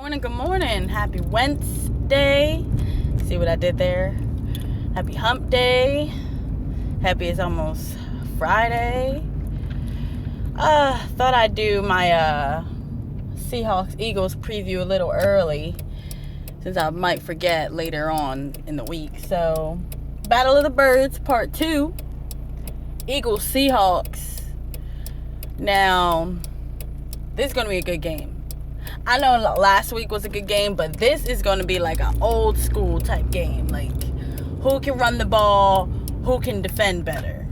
Good morning. Happy Wednesday. See what I did there? Happy hump day. Happy it's almost Friday. Thought I'd do my Seahawks Eagles preview a little early since I might forget later on in the week. So, Battle of the Birds Part 2. Eagles Seahawks. Now, this is going to be a good game. I know last week was a good game, but this is going to be like an old school type game. Like, who can run the ball, who can defend better.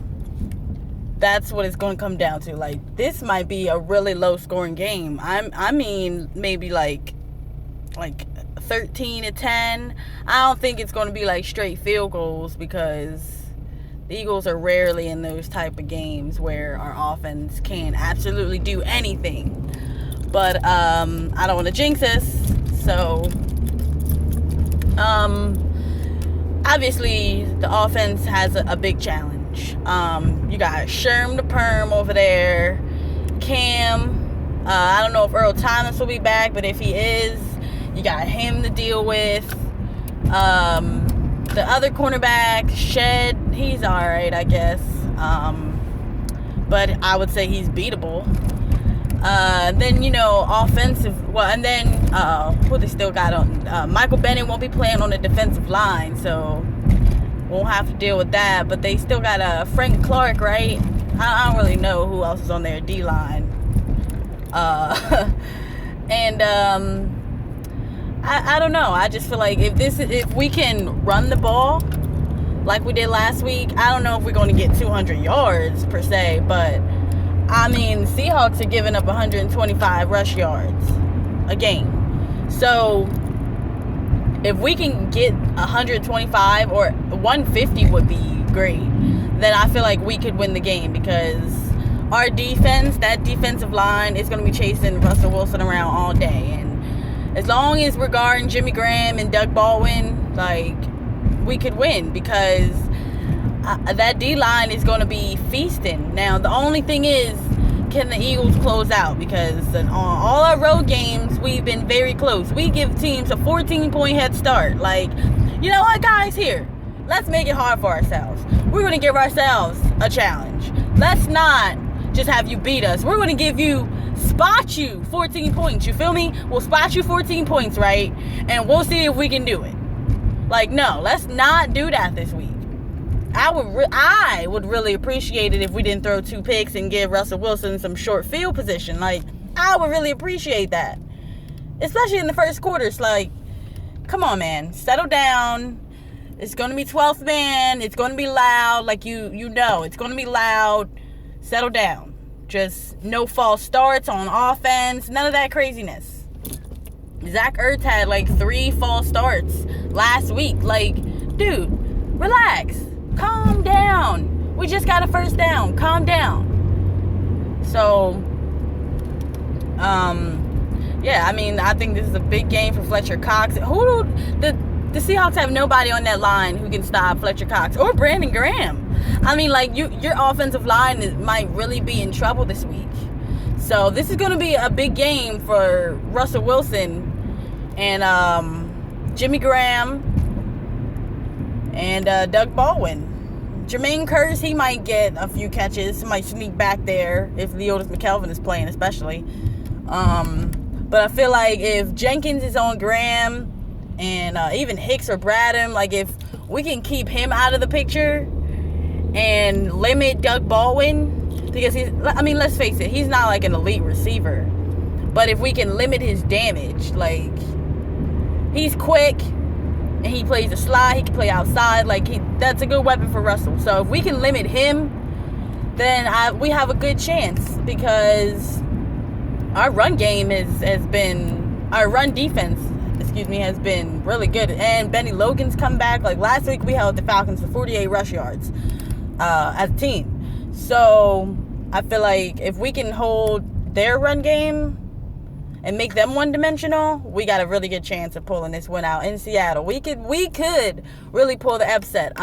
That's what it's going to come down to. Like, this might be a really low scoring game. I mean, maybe like 13-10. I don't think it's going to be like straight field goals because the Eagles are rarely in those type of games where our offense can absolutely do anything. But I don't want to jinx us, so obviously the offense has a big challenge. You got Sherm the Perm over there, Cam. I don't know if Earl Thomas will be back, but if he is, you got him to deal with. The other cornerback, Shed, he's all right, I guess. But I would say he's beatable. Then, offensive, and then, who they still got on, Michael Bennett won't be playing on the defensive line, so won't have to deal with that, but they still got, Frank Clark, right? I don't really know who else is on their D-line, and, I don't know, I just feel like if we can run the ball like we did last week, I don't know if we're going to get 200 yards, per se, but I mean, Seahawks are giving up 125 rush yards a game. So, if we can get 125 or 150 would be great, then I feel like we could win the game because our defense, that defensive line, is going to be chasing Russell Wilson around all day. And as long as we're guarding Jimmy Graham and Doug Baldwin, we could win because that D-line is going to be feasting. Now, the only thing is, can the Eagles close out? Because on all our road games, we've been very close. We give teams a 14-point head start. Like, you know what, guys? Here, let's make it hard for ourselves. We're going to give ourselves a challenge. Let's not just have you beat us. We're going to spot you 14 points. You feel me? We'll spot you 14 points, right? And we'll see if we can do it. No, let's not do that this week. I would really appreciate it if we didn't throw 2 picks and give Russell Wilson some short field position. I would really appreciate that. Especially in the first quarter. It's come on, man. Settle down. It's going to be 12th man. It's going to be loud. You know. It's going to be loud. Settle down. Just no false starts on offense. None of that craziness. Zach Ertz had 3 false starts last week. Dude, relax. Calm down. We just got a first down. Calm down. So, I think this is a big game for Fletcher Cox. The Seahawks have nobody on that line who can stop Fletcher Cox or Brandon Graham. Your offensive line might really be in trouble this week. So, this is going to be a big game for Russell Wilson and Jimmy Graham and Doug Baldwin. Jermaine Curse, he might get a few catches. Might sneak back there if Leotis McKelvin is playing, especially. But I feel like if Jenkins is on Graham and even Hicks or Bradham, if we can keep him out of the picture and limit Doug Baldwin, because let's face it, he's not an elite receiver. But if we can limit his damage, he's quick. And he plays a slide. He can play outside. That's a good weapon for Russell. So if we can limit him, then we have a good chance because our run game our run defense, has been really good. And Benny Logan's come back. Last week we held the Falcons for 48 rush yards as a team. So I feel like if we can hold their run game and make them one-dimensional, we got a really good chance of pulling this win out in Seattle. We could really pull the upset.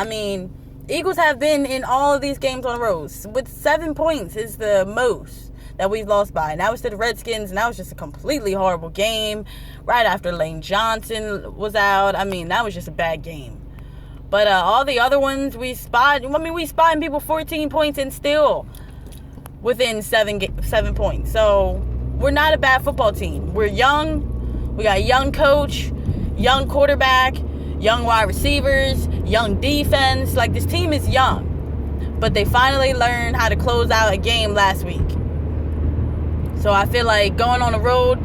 Eagles have been in all of these games on the road with 7 points is the most. that we've lost by. And that was to the Redskins, and that was just a completely horrible game. Right after Lane Johnson was out. I mean, that was just a bad game. But all the other ones we spotted people 14 points and still within 7 points. So we're not a bad football team. We're young. We got a young coach, young quarterback, young wide receivers, young defense. Like, this team is young. But they finally learned how to close out a game last week. So I feel like going on the road,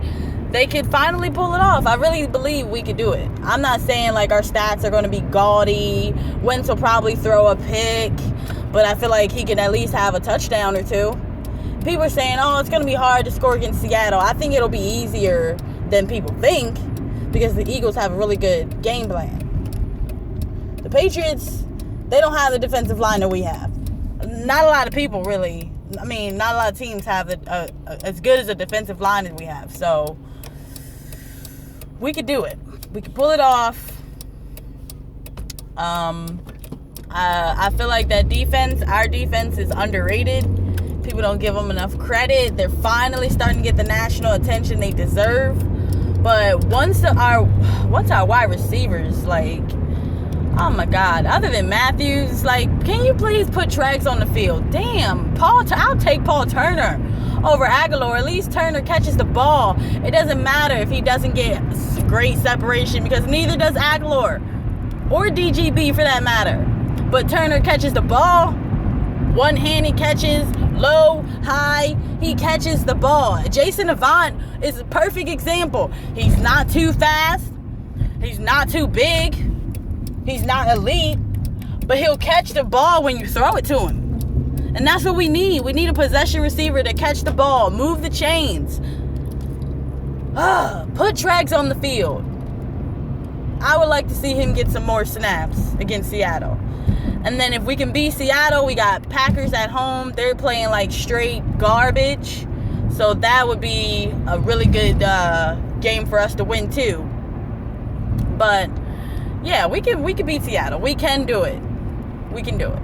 they could finally pull it off. I really believe we could do it. I'm not saying like our stats are going to be gaudy. Wentz will probably throw a pick, but I feel like he can at least have a touchdown or two. People are saying, oh, it's going to be hard to score against Seattle. I think it'll be easier than people think because the Eagles have a really good game plan. The Patriots, they don't have the defensive line that we have. Not a lot of people really. I mean, not a lot of teams have as good as a defensive line as we have. So we could do it. We could pull it off. I feel like that defense, our defense, is underrated. People don't give them enough credit. They're finally starting to get the national attention they deserve. But once our wide receivers, like, oh my God, other than Matthews, like, can you please put Treggs on the field? Damn, I'll take Paul Turner over Aguilar. At least Turner catches the ball. It doesn't matter if he doesn't get great separation because neither does Aguilar or DGB for that matter. But Turner catches the ball. One-handed catches, low, high, he catches the ball. Jason Avant is a perfect example. He's not too fast. He's not too big. He's not elite, but he'll catch the ball when you throw it to him. And that's what we need. We need a possession receiver to catch the ball, move the chains. Put Treggs on the field. I would like to see him get some more snaps against Seattle. And then if we can beat Seattle, we got Packers at home. They're playing like straight garbage. So that would be a really good game for us to win too. But yeah, we can beat Seattle. We can do it. We can do it.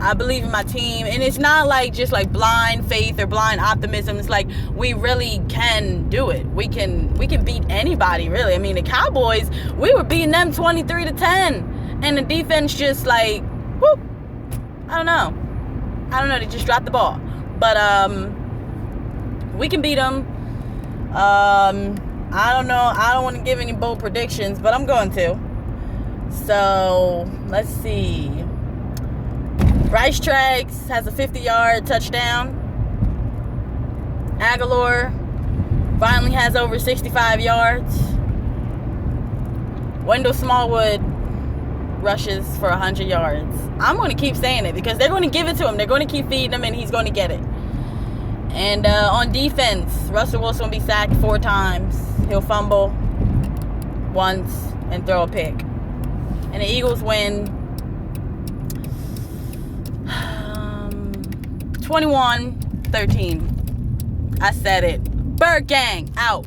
I believe in my team. And it's not like just like blind faith or blind optimism. It's like we really can do it. We can beat anybody, really. I mean, the Cowboys, we were beating them 23-10. And the defense just like, whoop. I don't know. They just dropped the ball. But we can beat them. I don't know. I don't want to give any bold predictions, but I'm going to. So, let's see. Bryce Treggs has a 50-yard touchdown. Aguilar finally has over 65 yards. Wendell Smallwood rushes for 100 yards. I'm going to keep saying it because they're going to give it to him. They're going to keep feeding him, and he's going to get it. And on defense, Russell Wilson will be sacked 4 times. He'll fumble once and throw a pick. And the Eagles win 21-13. I said it. Bird Gang out.